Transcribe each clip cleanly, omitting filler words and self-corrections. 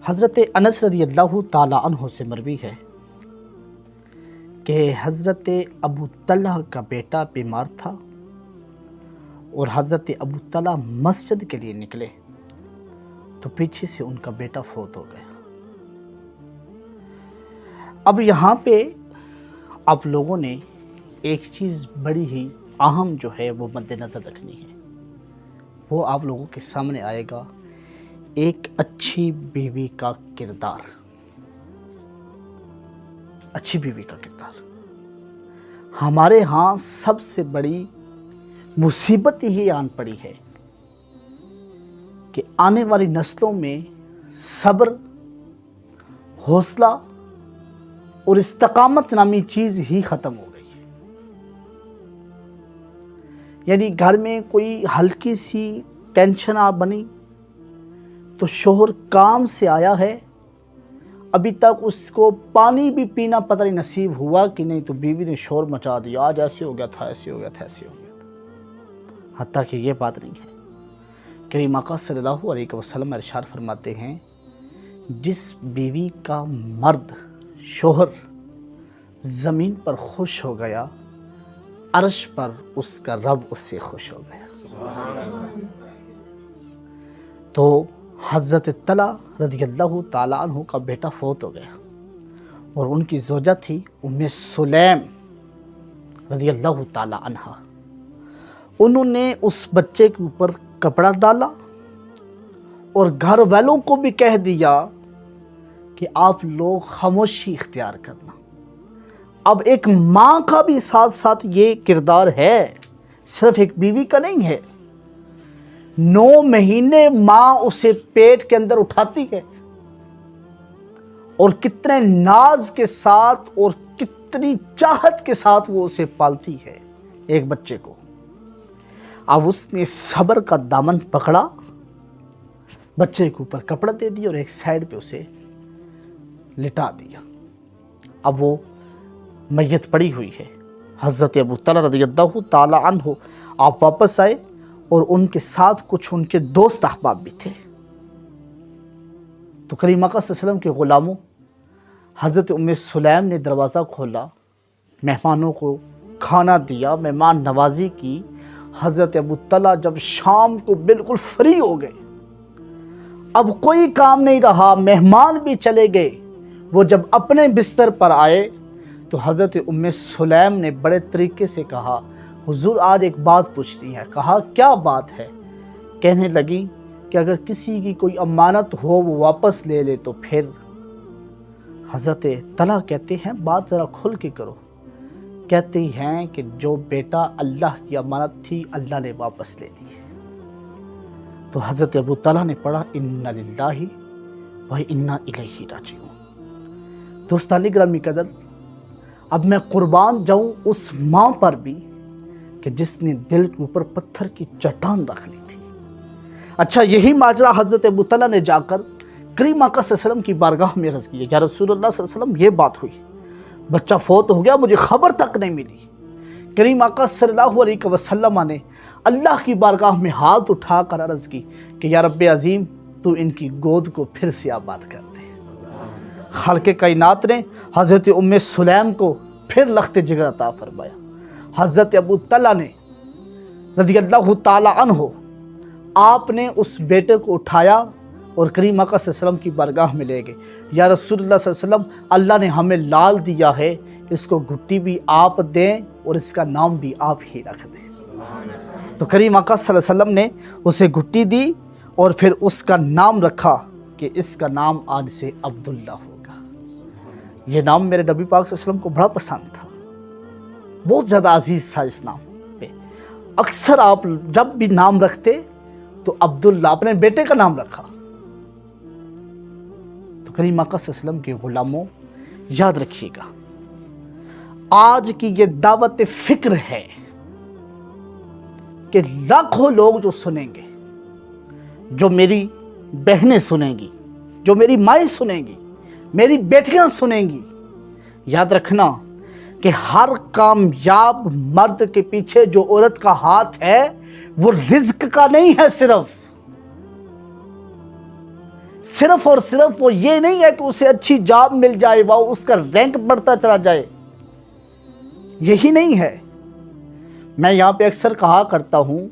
حضرت انس رضی اللہ تعالی عنہ سے مروی ہے کہ حضرت ابو طلحہ کا بیٹا بیمار تھا اور حضرت ابو طلحہ مسجد کے لیے نکلے تو پیچھے سے ان کا بیٹا فوت ہو گیا۔ اب یہاں پہ آپ لوگوں نے ایک چیز بڑی ہی اہم جو ہے وہ مد نظر رکھنی ہے، وہ آپ لوگوں کے سامنے آئے گا ایک اچھی بیوی کا کردار۔ اچھی بیوی کا کردار ہمارے ہاں سب سے بڑی مصیبت ہی آن پڑی ہے کہ آنے والی نسلوں میں صبر، حوصلہ اور استقامت نامی چیز ہی ختم ہو گئی ہے۔ یعنی گھر میں کوئی ہلکی سی ٹینشن بنی تو شوہر کام سے آیا ہے، ابھی تک اس کو پانی بھی پینا پتہ نہیں نصیب ہوا کہ نہیں تو بیوی نے شور مچا دیا، آج ایسے ہو گیا تھا، ایسے ہو گیا تھا، ایسے ہو گیا تھا۔ حتیٰ کہ یہ بات نہیں ہے، کریم آقا صلی اللہ علیہ وسلم ارشاد فرماتے ہیں جس بیوی کا مرد شوہر زمین پر خوش ہو گیا، عرش پر اس کا رب اس سے خوش ہو گیا۔ تو حضرت طلحہ رضی اللہ تعالیٰ عنہ کا بیٹا فوت ہو گیا اور ان کی زوجہ تھی ام سلیم رضی اللہ تعالیٰ عنہ۔ انہوں نے اس بچے کے اوپر کپڑا ڈالا اور گھر والوں کو بھی کہہ دیا کہ آپ لوگ خاموشی اختیار کرنا۔ اب ایک ماں کا بھی ساتھ ساتھ یہ کردار ہے، صرف ایک بیوی کا نہیں ہے۔ 9 مہینے ماں اسے پیٹ کے اندر اٹھاتی ہے اور کتنے ناز کے ساتھ اور کتنی چاہت کے ساتھ وہ اسے پالتی ہے ایک بچے کو۔ اب اس نے صبر کا دامن پکڑا، بچے کے اوپر کپڑا دے دیا اور ایک سائیڈ پہ اسے لٹا دیا۔ اب وہ میت پڑی ہوئی ہے۔ حضرت ابو طلحہ رضی اللہ تعالی عنہ آپ واپس آئے اور ان کے ساتھ کچھ ان کے دوست احباب بھی تھے۔ تو کریم آقا صلی اللہ علیہ وسلم کے غلاموں حضرت ام سلیم نے دروازہ کھولا، مہمانوں کو کھانا دیا، مہمان نوازی کی۔ حضرت ابو طلحہ جب شام کو بالکل فری ہو گئے، اب کوئی کام نہیں رہا، مہمان بھی چلے گئے، وہ جب اپنے بستر پر آئے تو حضرت ام سلیم نے بڑے طریقے سے کہا حضور آج ایک بات پوچھنی ہے۔ کہا کیا بات ہے؟ کہنے لگی کہ اگر کسی کی کوئی امانت ہو وہ واپس لے لے تو پھر؟ حضرت طلحہ کہتے ہیں بات ذرا کھل کے کرو۔ کہتے ہیں کہ جو بیٹا اللہ کی امانت تھی اللہ نے واپس لے لی ہے۔ تو حضرت ابو طلحہ نے پڑھا انا للہ و انا الیہ راجعون۔ دوستان گرامی قدر، اب میں قربان جاؤں اس ماں پر بھی کہ جس نے دل کے اوپر پتھر کی چٹان رکھ لی تھی۔ اچھا یہی ماجرا حضرت ابو طلحہ نے جا کر کریم آقا صلی اللہ علیہ وسلم کی بارگاہ میں عرض کی، یا رسول اللہ صلی اللہ علیہ وسلم یہ بات ہوئی، بچہ فوت ہو گیا، مجھے خبر تک نہیں ملی۔ کریم آقا صلی اللہ علیہ وسلم نے اللہ کی بارگاہ میں ہاتھ اٹھا کر عرض کی کہ یا رب عظیم تو ان کی گود کو پھر سے آباد کر دے۔ خالق کائنات نے حضرت ام سلیم کو پھر لخت جگر عطا فرمایا۔ حضرت ابو طلحہ نے رضی اللہ تعالی عنہ آپ نے اس بیٹے کو اٹھایا اور کریم آقا صلی اللہ علیہ وسلم کی بارگاہ میں لے گئے۔ یا رسول اللہ صلی اللہ علیہ وسلم اللہ نے ہمیں لال دیا ہے، اس کو گھٹی بھی آپ دیں اور اس کا نام بھی آپ ہی رکھ دیں۔ تو کریم آقا صلی اللہ علیہ وسلم نے اسے گھٹی دی اور پھر اس کا نام رکھا کہ اس کا نام آج سے عبداللہ ہوگا۔ یہ نام میرے نبی پاک صلی اللہ علیہ وسلم کو بڑا پسند تھا، بہت زیادہ عزیز تھا اس نام پہ۔ اکثر آپ جب بھی نام رکھتے تو عبداللہ اپنے بیٹے کا نام رکھا۔ تو کریم آقا صلی اللہ علیہ وسلم کے غلاموں یاد رکھیے گا، آج کی یہ دعوت فکر ہے کہ لاکھوں لوگ جو سنیں گے، جو میری بہنیں سنیں گی، جو میری مائیں سنیں گی، میری بیٹیاں سنیں گی، یاد رکھنا کہ ہر کامیاب مرد کے پیچھے جو عورت کا ہاتھ ہے وہ رزق کا نہیں ہے، صرف اور صرف وہ یہ نہیں ہے کہ اسے اچھی جاب مل جائے، وہ اس کا رینک بڑھتا چلا جائے، یہی نہیں ہے۔ میں یہاں پہ اکثر کہا کرتا ہوں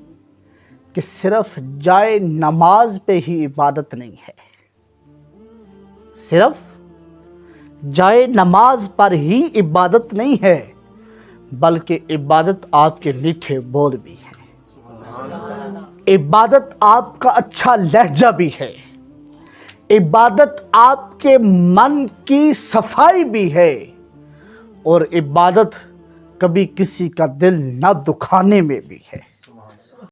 کہ صرف جائے نماز پہ ہی عبادت نہیں ہے، صرف جائے نماز پر ہی عبادت نہیں ہے، بلکہ عبادت آپ کے میٹھے بول بھی ہے، عبادت آپ کا اچھا لہجہ بھی ہے، عبادت آپ کے من کی صفائی بھی ہے، اور عبادت کبھی کسی کا دل نہ دکھانے میں بھی ہے۔